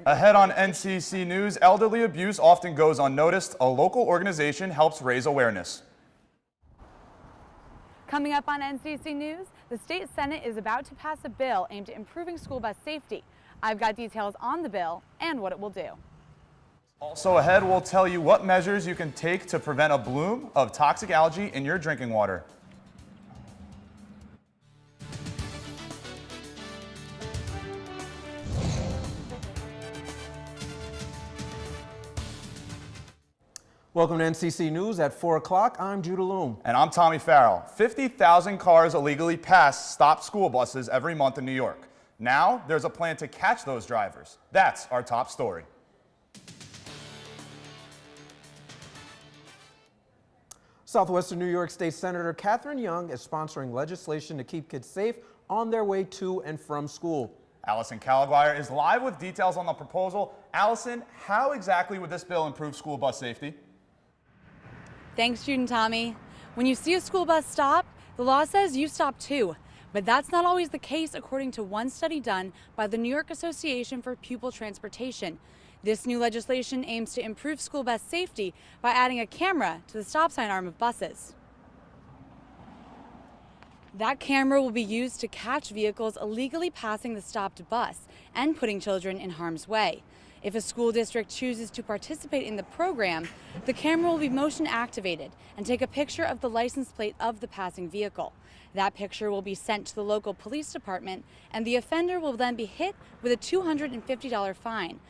Ahead on NCC News, elderly abuse often goes unnoticed. A local organization helps raise awareness. Coming up on NCC News, the state Senate is about to pass a bill aimed at improving school bus safety. I've got details on the bill and what it will do. Also ahead, we'll tell you what measures you can take to prevent a bloom of toxic algae in your drinking water. Welcome to NCC News at 4 o'clock. I'm Judah Loom. And I'm Tommy Farrell. 50,000 cars illegally pass stopped school buses every month in New York. Now there's a plan to catch those drivers. That's our top story. Southwestern New York State Senator Catherine Young is sponsoring legislation to keep kids safe on their way to and from school. Allison Caliguire is live with details on the proposal. Allison, how exactly would this bill improve school bus safety? Thanks, Jude and Tommy. When you see a school bus stop, the law says you stop too. But that's not always the case, according to one study done by the New York Association for Pupil Transportation. This new legislation aims to improve school bus safety by adding a camera to the stop sign arm of buses. That camera will be used to catch vehicles illegally passing the stopped bus and putting children in harm's way. If a school district chooses to participate in the program, the camera will be motion activated and take a picture of the license plate of the passing vehicle. That picture will be sent to the local police department, and the offender will then be hit with a $250 fine.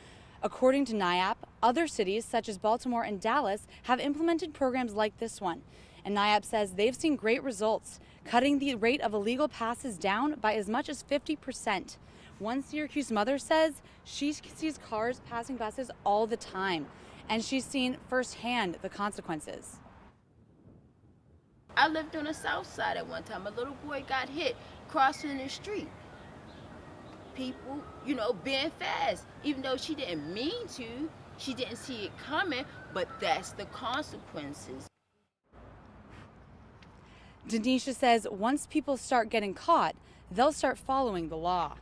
According to NIAP, other cities such as Baltimore and Dallas have implemented programs like this one. And NIAP says they've seen great results, cutting the rate of illegal passes down by as much as 50%. One Syracuse mother says she sees cars passing buses all the time, and she's seen firsthand the consequences. I lived on the south side at one time. A little boy got hit crossing the street. People, being fast. Even though she didn't mean to, she didn't see it coming, but that's the consequences. Denisha says once people start getting caught, they'll start following the law.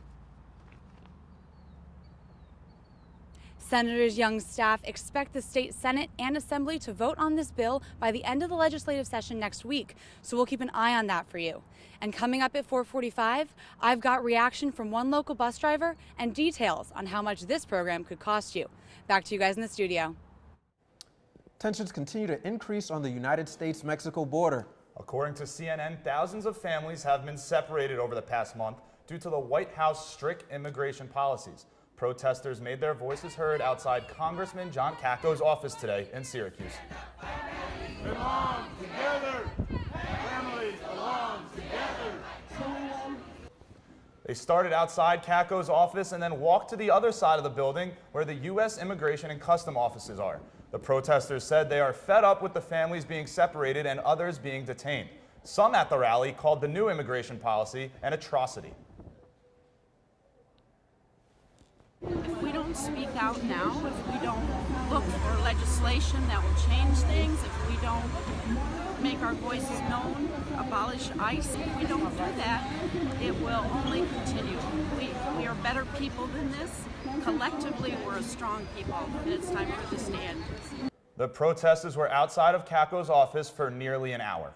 Senator Young's staff expect the state Senate and Assembly to vote on this bill by the end of the legislative session next week, so we'll keep an eye on that for you. And coming up at 4:45, I've got reaction from one local bus driver and details on how much this program could cost you. Back to you guys in the studio. Tensions continue to increase on the United States-Mexico border. According to CNN, thousands of families have been separated over the past month due to the White House strict immigration policies. Protesters made their voices heard outside Congressman John Caco's office today in Syracuse. Families belong together. Families belong together. They started outside Caco's office and then walked to the other side of the building where the U.S. Immigration and Custom offices are. The protesters said they are fed up with the families being separated and others being detained. Some at the rally called the new immigration policy an atrocity. If we don't speak out now, if we don't look for legislation that will change things, if we don't make our voices known, abolish ICE, if we don't do that, it will only continue. We are better people than this. Collectively, we're a strong people, and it's time for the stand. The protesters were outside of Caco's office for nearly an hour.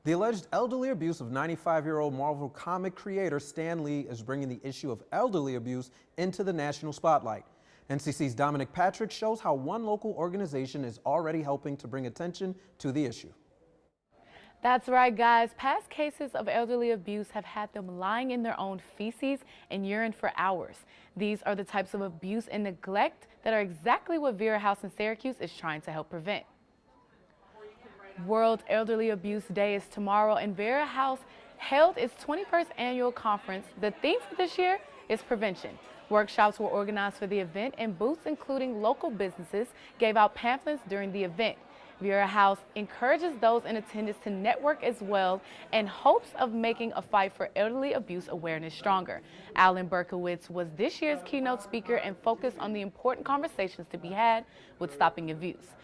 The alleged elderly abuse of 95-year-old Marvel comic creator Stan Lee is bringing the issue of elderly abuse into the national spotlight. NCC's Dominic Patrick shows how one local organization is already helping to bring attention to the issue. That's right, guys. Past cases of elderly abuse have had them lying in their own feces and urine for hours. These are the types of abuse and neglect that are exactly what Vera House in Syracuse is trying to help prevent. World Elderly Abuse Day is tomorrow, and Vera House held its 21st annual conference. The theme for this year is prevention. Workshops were organized for the event, and booths including local businesses gave out pamphlets during the event. Vera House encourages those in attendance to network as well in hopes of making a fight for elderly abuse awareness stronger. Alan Berkowitz was this year's keynote speaker and focused on the important conversations to be had with stopping abuse.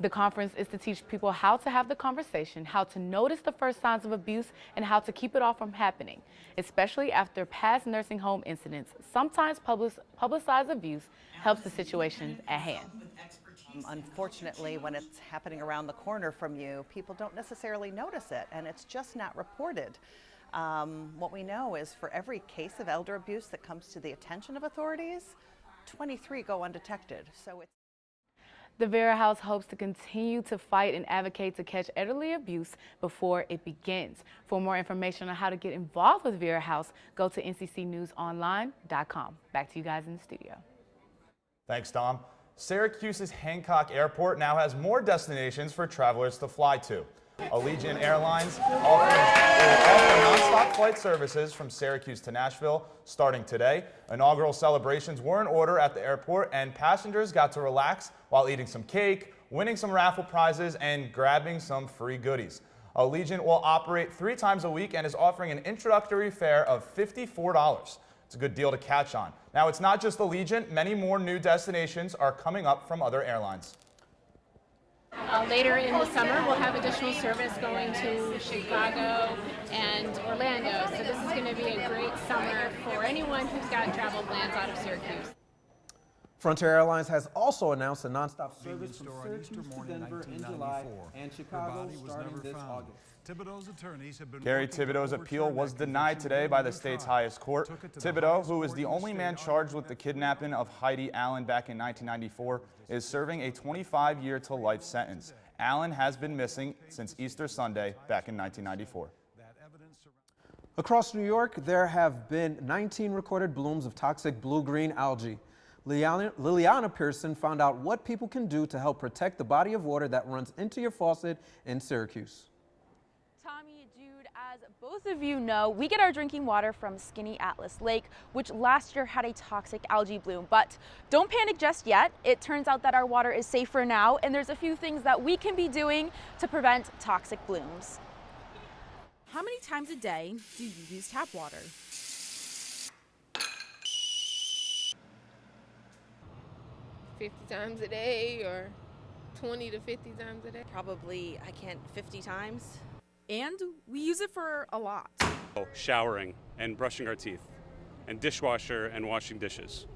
The conference is to teach people how to have the conversation, how to notice the first signs of abuse, and how to keep it off from happening, especially after past nursing home incidents. Sometimes publicized abuse helps the situation at hand. Unfortunately, when it's happening around the corner from you, people don't necessarily notice it, and it's just not reported. What we know is for every case of elder abuse that comes to the attention of authorities, 23 go undetected. So it's The Vera House hopes to continue to fight and advocate to catch elderly abuse before it begins. For more information on how to get involved with Vera House, go to nccnewsonline.com. Back to you guys in the studio. Thanks, Dom. Syracuse's Hancock Airport now has more destinations for travelers to fly to. Allegiant Airlines will offer nonstop flight services from Syracuse to Nashville starting today. Inaugural celebrations were in order at the airport, and passengers got to relax while eating some cake, winning some raffle prizes, and grabbing some free goodies. Allegiant will operate 3 times a week and is offering an introductory fare of $54. It's a good deal to catch on. Now, it's not just Allegiant. Many more new destinations are coming up from other airlines. Later in the summer, we'll have additional service going to Chicago and Orlando. So this is going to be a great summer for anyone who's got travel plans out of Syracuse. Frontier Airlines has also announced a nonstop service from Syracuse to Denver in July and Chicago starting this August. Gary Thibodeau's appeal was denied today by the state's highest court. Thibodeau, who is the only man charged with the kidnapping of Heidi Allen back in 1994, is serving a 25-year-to-life sentence. Allen has been missing since Easter Sunday back in 1994. Across New York, there have been 19 recorded blooms of toxic blue-green algae. Liliana Pearson found out what people can do to help protect the body of water that runs into your faucet in Syracuse. Tommy, Jude, as both of you know, we get our drinking water from Skinny Atlas Lake, which last year had a toxic algae bloom. But don't panic just yet. It turns out that our water is safer now, and there's a few things that we can be doing to prevent toxic blooms. How many times a day do you use tap water? Times a day, or 20 to 50 times a day. Probably, 50 times. And we use it for a lot. Showering and brushing our teeth, and dishwasher and washing dishes.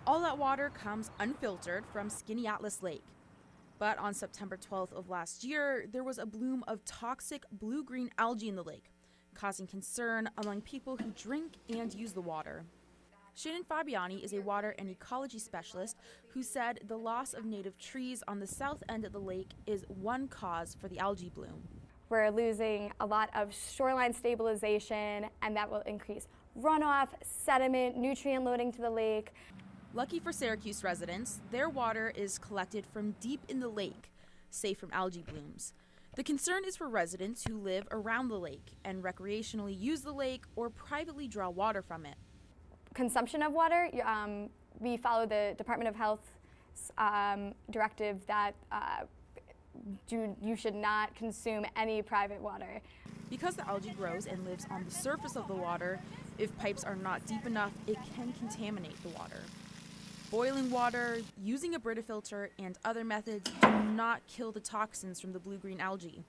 All that water comes unfiltered from Skinny Atlas Lake. But on September 12th of last year, there was a bloom of toxic blue-green algae in the lake, causing concern among people who drink and use the water. Shannon Fabiani is a water and ecology specialist who said the loss of native trees on the south end of the lake is one cause for the algae bloom. We're losing a lot of shoreline stabilization, and that will increase runoff, sediment, nutrient loading to the lake. Lucky for Syracuse residents, their water is collected from deep in the lake, safe from algae blooms. The concern is for residents who live around the lake and recreationally use the lake or privately draw water from it. Consumption of water, we follow the Department of Health's directive that you should not consume any private water. Because the algae grows and lives on the surface of the water, if pipes are not deep enough, it can contaminate the water. Boiling water, using a Brita filter, and other methods do not kill the toxins from the blue-green algae.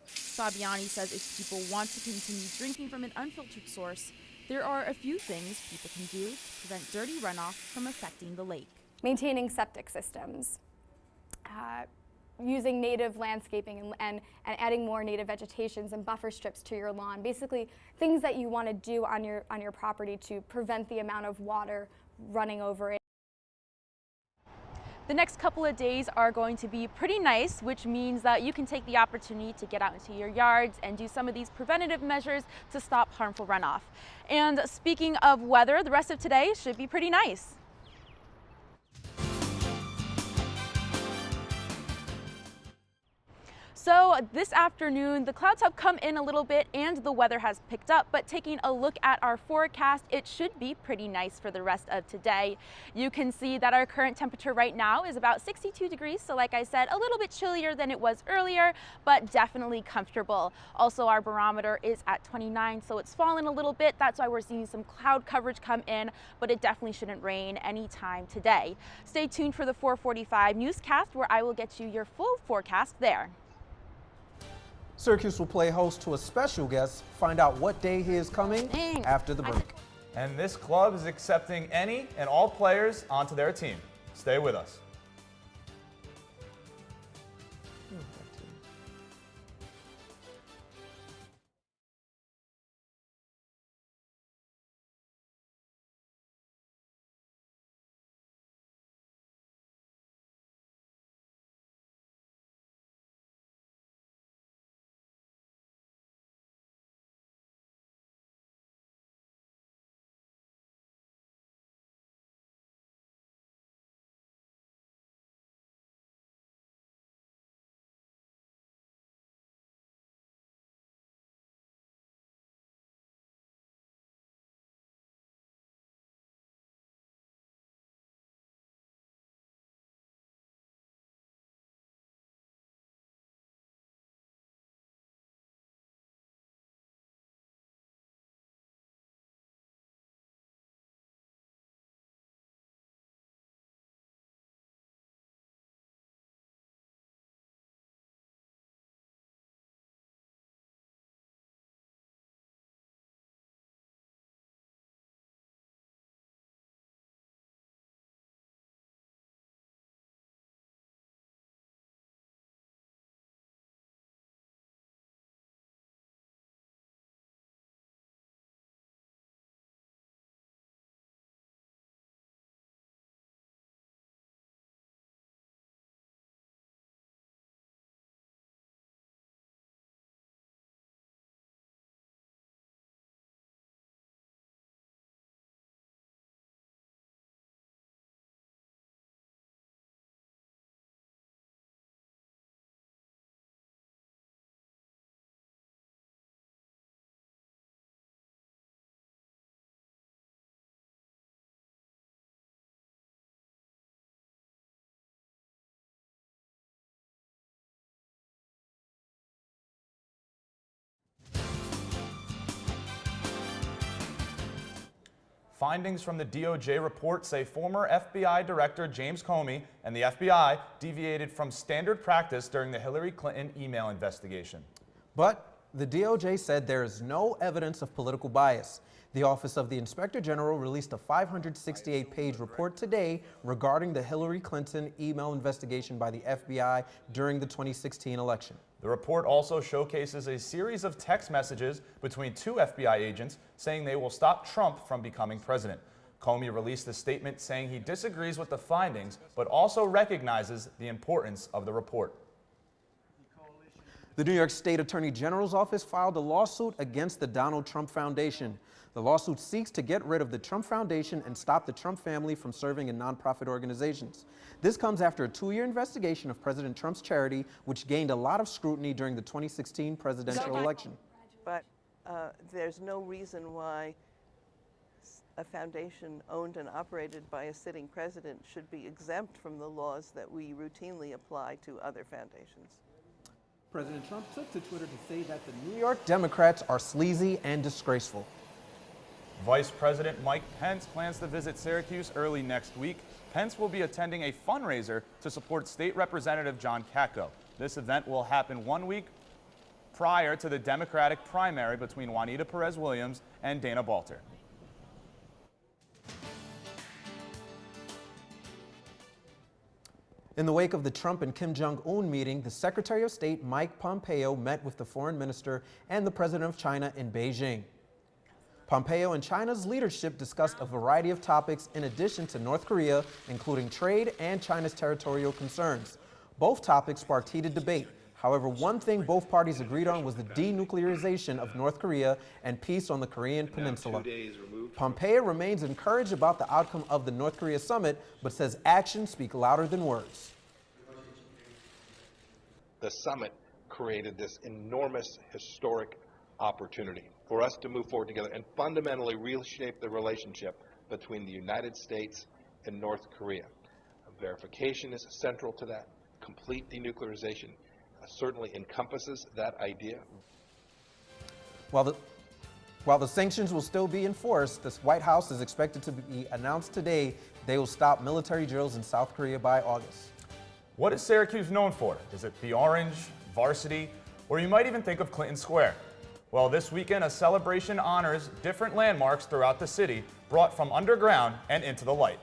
Fabiani says if people want to continue drinking from an unfiltered source, there are a few things people can do to prevent dirty runoff from affecting the lake. Maintaining septic systems, using native landscaping and adding more native vegetations and buffer strips to your lawn. Basically, things that you want to do on your property to prevent the amount of water running over it. The next couple of days are going to be pretty nice, which means that you can take the opportunity to get out into your yards and do some of these preventative measures to stop harmful runoff. And speaking of weather, the rest of today should be pretty nice. So this afternoon, the clouds have come in a little bit and the weather has picked up, but taking a look at our forecast, it should be pretty nice for the rest of today. You can see that our current temperature right now is about 62 degrees. So like I said, a little bit chillier than it was earlier, but definitely comfortable. Also, our barometer is at 29, so it's fallen a little bit. That's why we're seeing some cloud coverage come in, but it definitely shouldn't rain anytime today. Stay tuned for the 4:45 newscast, where I will get you your full forecast there. Syracuse will play host to a special guest. Find out what day he is coming after the break. And this club is accepting any and all players onto their team. Stay with us. Findings from the DOJ report say former FBI Director James Comey and the FBI deviated from standard practice during the Hillary Clinton email investigation. But the DOJ said there is no evidence of political bias. The Office of the Inspector General released a 568-page report today regarding the Hillary Clinton email investigation by the FBI during the 2016 election. The report also showcases a series of text messages between two FBI agents saying they will stop Trump from becoming president. Comey released a statement saying he disagrees with the findings, but also recognizes the importance of the report. The New York State Attorney General's office filed a lawsuit against the Donald Trump Foundation. The lawsuit seeks to get rid of the Trump Foundation and stop the Trump family from serving in nonprofit organizations. This comes after a 2-year investigation of President Trump's charity, which gained a lot of scrutiny during the 2016 presidential election. But there's no reason why a foundation owned and operated by a sitting president should be exempt from the laws that we routinely apply to other foundations. President Trump took to Twitter to say that the New York Democrats are sleazy and disgraceful. Vice President Mike Pence plans to visit Syracuse early next week. Pence will be attending a fundraiser to support State Representative John Katko. This event will happen 1 week prior to the Democratic primary between Juanita Perez-Williams and Dana Balter. In the wake of the Trump and Kim Jong-un meeting, the Secretary of State Mike Pompeo met with the Foreign Minister and the President of China in Beijing. Pompeo and China's leadership discussed a variety of topics in addition to North Korea, including trade and China's territorial concerns. Both topics sparked heated debate. However, one thing both parties agreed on was the denuclearization of North Korea and peace on the Korean Peninsula. Pompeo remains encouraged about the outcome of the North Korea summit, but says actions speak louder than words. The summit created this enormous historic opportunity for us to move forward together and fundamentally reshape the relationship between the United States and North Korea. Verification is central to that. Complete denuclearization certainly encompasses that idea. While the sanctions will still be enforced, the White House is expected to be announced today they will stop military drills in South Korea by August. What is Syracuse known for? Is it the orange, varsity, or you might even think of Clinton Square? Well, this weekend, a celebration honors different landmarks throughout the city, brought from underground and into the light.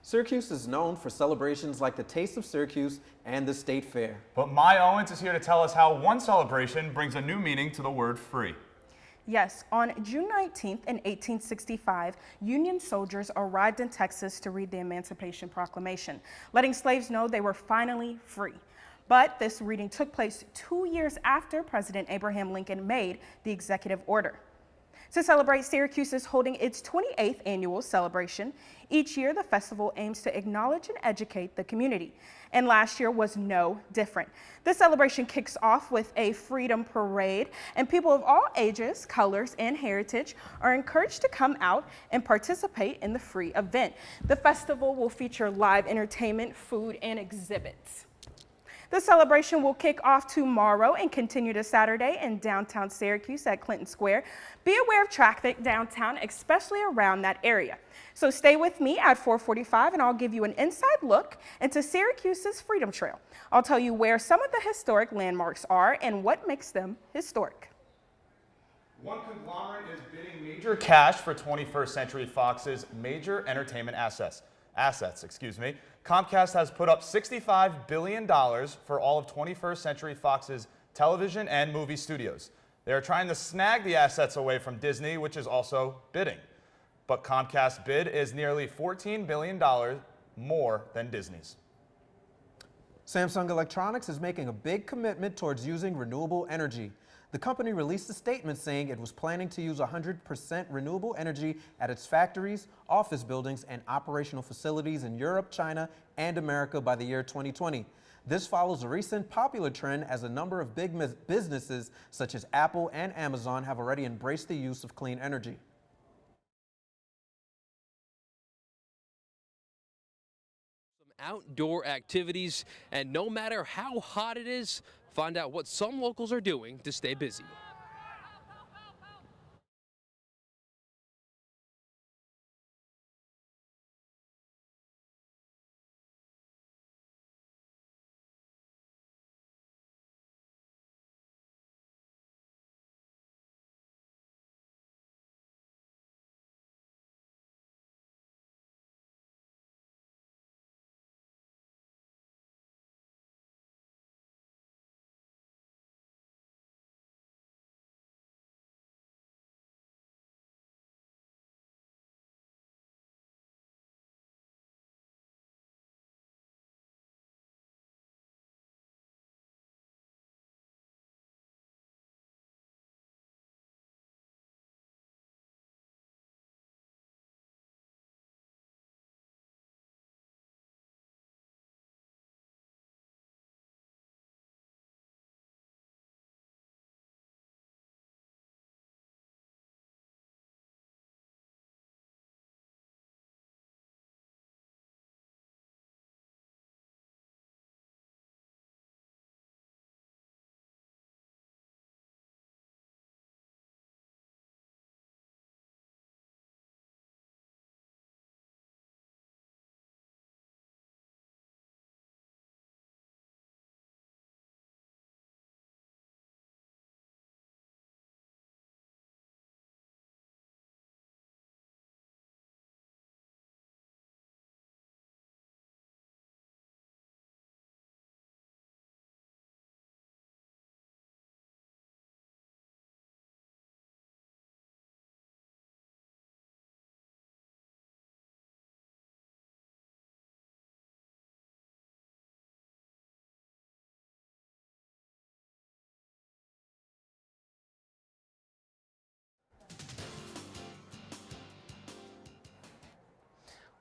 Syracuse is known for celebrations like the Taste of Syracuse and the State Fair. But My Owens is here to tell us how one celebration brings a new meaning to the word free. Yes, on June 19th in 1865, Union soldiers arrived in Texas to read the Emancipation Proclamation, letting slaves know they were finally free. But this reading took place 2 years after President Abraham Lincoln made the executive order. To celebrate, Syracuse is holding its 28th annual celebration. Each year, the festival aims to acknowledge and educate the community. And last year was no different. The celebration kicks off with a freedom parade, and people of all ages, colors, and heritage are encouraged to come out and participate in the free event. The festival will feature live entertainment, food, and exhibits. The celebration will kick off tomorrow and continue to Saturday in downtown Syracuse at Clinton Square. Be aware of traffic downtown, especially around that area. So stay with me at 4:45 and I'll give you an inside look into Syracuse's Freedom Trail. I'll tell you where some of the historic landmarks are and what makes them historic. One conglomerate is bidding major cash for 21st Century Fox's major entertainment assets. Comcast has put up $65 billion for all of 21st Century Fox's television and movie studios. They are trying to snag the assets away from Disney, which is also bidding. But Comcast's bid is nearly $14 billion more than Disney's. Samsung Electronics is making a big commitment towards using renewable energy. The company released a statement saying it was planning to use 100% renewable energy at its factories, office buildings, and operational facilities in Europe, China, and America by the year 2020. This follows a recent popular trend as a number of big businesses such as Apple and Amazon have already embraced the use of clean energy. Outdoor activities, and no matter how hot it is, find out what some locals are doing to stay busy.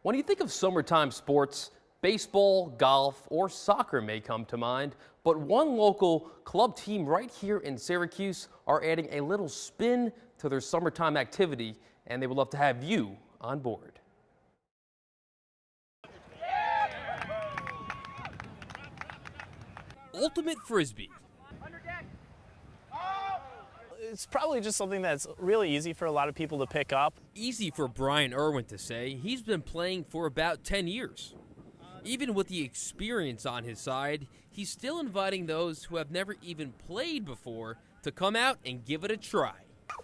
When you think of summertime sports, baseball, golf, or soccer may come to mind, but one local club team right here in Syracuse are adding a little spin to their summertime activity, and they would love to have you on board. Ultimate Frisbee. It's probably just something that's really easy for a lot of people to pick up. Easy for Brian Irwin to say. He's been playing for about 10 years. Even with the experience on his side, he's still inviting those who have never even played before to come out and give it a try.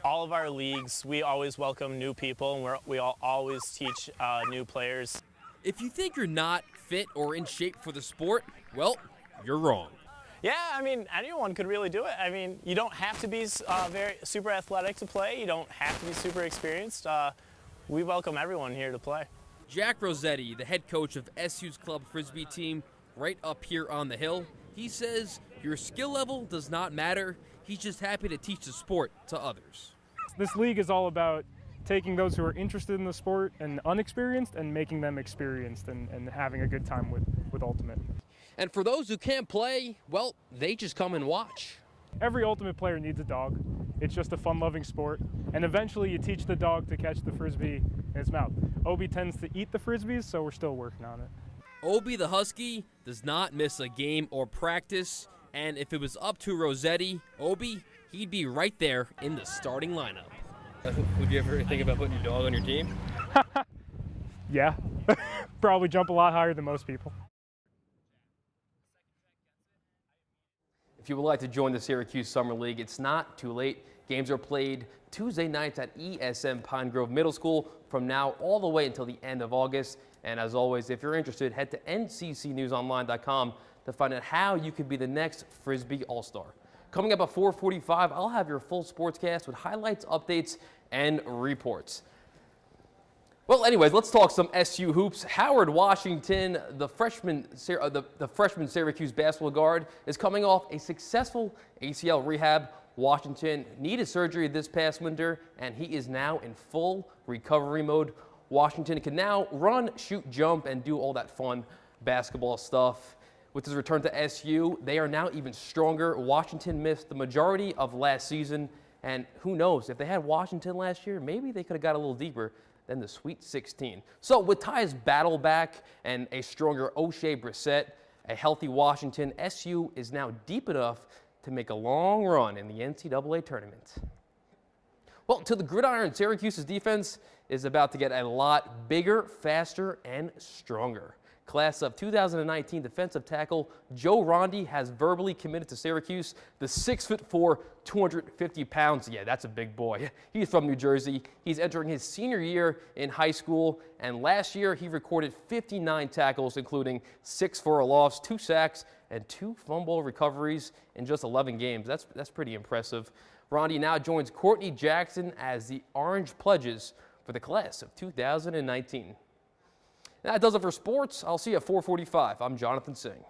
All of our leagues, we always welcome new people, and we always teach new players. If you think you're not fit or in shape for the sport, well, you're wrong. Yeah, I mean, anyone could really do it. I mean, you don't have to be very super athletic to play. You don't have to be super experienced. We welcome everyone here to play. Jack Rossetti, the head coach of SU's club Frisbee team right up here on the hill, he says your skill level does not matter. He's just happy to teach the sport to others. This league is all about taking those who are interested in the sport and unexperienced and making them experienced and having a good time with Ultimate. And for those who can't play, well, they just come and watch. Every Ultimate player needs a dog. It's just a fun-loving sport. And eventually you teach the dog to catch the Frisbee in its mouth. Obi tends to eat the Frisbees, so we're still working on it. Obi the Husky does not miss a game or practice. And if it was up to Rossetti, Obi, he'd be right there in the starting lineup. Would you ever think about putting your dog on your team? Yeah, probably jump a lot higher than most people. If you would like to join the Syracuse Summer League, it's not too late. Games are played Tuesday nights at ESM Pine Grove Middle School from now all the way until the end of August. And as always, if you're interested, head to nccnewsonline.com to find out how you could be the next Frisbee All-Star. Coming up at 4:45, I'll have your full sportscast with highlights, updates, and reports. Well, anyways, let's talk some SU hoops. Howard Washington, the freshman Syracuse basketball guard, is coming off a successful ACL rehab. Washington needed surgery this past winter, and he is now in full recovery mode. Washington can now run, shoot, jump, and do all that fun basketball stuff. With his return to SU, they are now even stronger. Washington missed the majority of last season, and who knows, if they had Washington last year, maybe they could have got a little deeper than the Sweet 16. So with Ty's battle back and a stronger O'Shea Brissett, a healthy Washington, SU is now deep enough to make a long run in the NCAA tournament. Well, to the gridiron, Syracuse's defense is about to get a lot bigger, faster, and stronger. Class of 2019 defensive tackle Joe Rondi has verbally committed to Syracuse. The 6'4", 250 pounds, yeah, that's a big boy. He's from New Jersey. He's entering his senior year in high school, and last year he recorded 59 tackles, including 6 for a loss, 2 sacks, and 2 fumble recoveries in just 11 games. That's pretty impressive. Rondi now joins Courtney Jackson as the Orange Pledges for the class of 2019. That does it for sports. I'll see you at 4:45. I'm Jonathan Singh.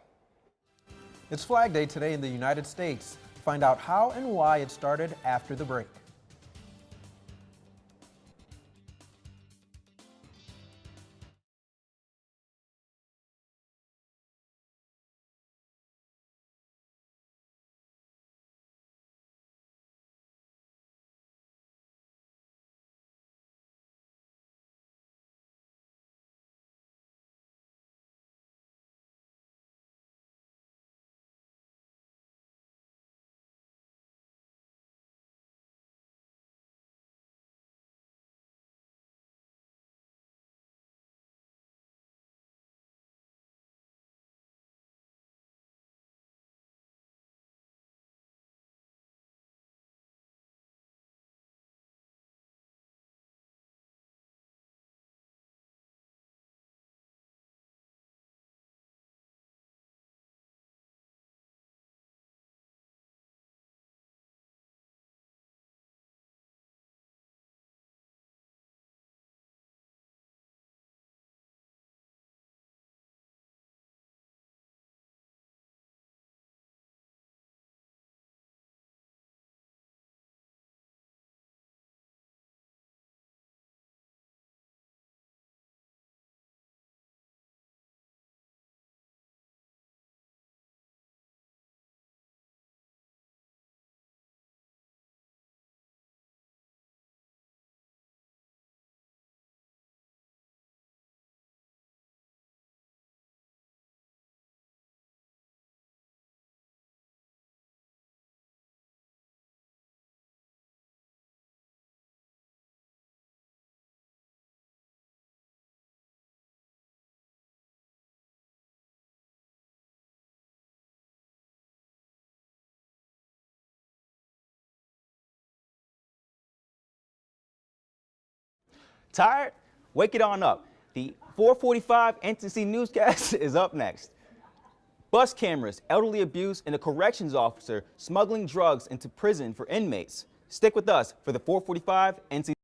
It's Flag Day today in the United States. Find out how and why it started after the break. Tired? Wake it on up. The 445 NCC Newscast is up next. Bus cameras, elderly abuse, and a corrections officer smuggling drugs into prison for inmates. Stick with us for the 445 NCC.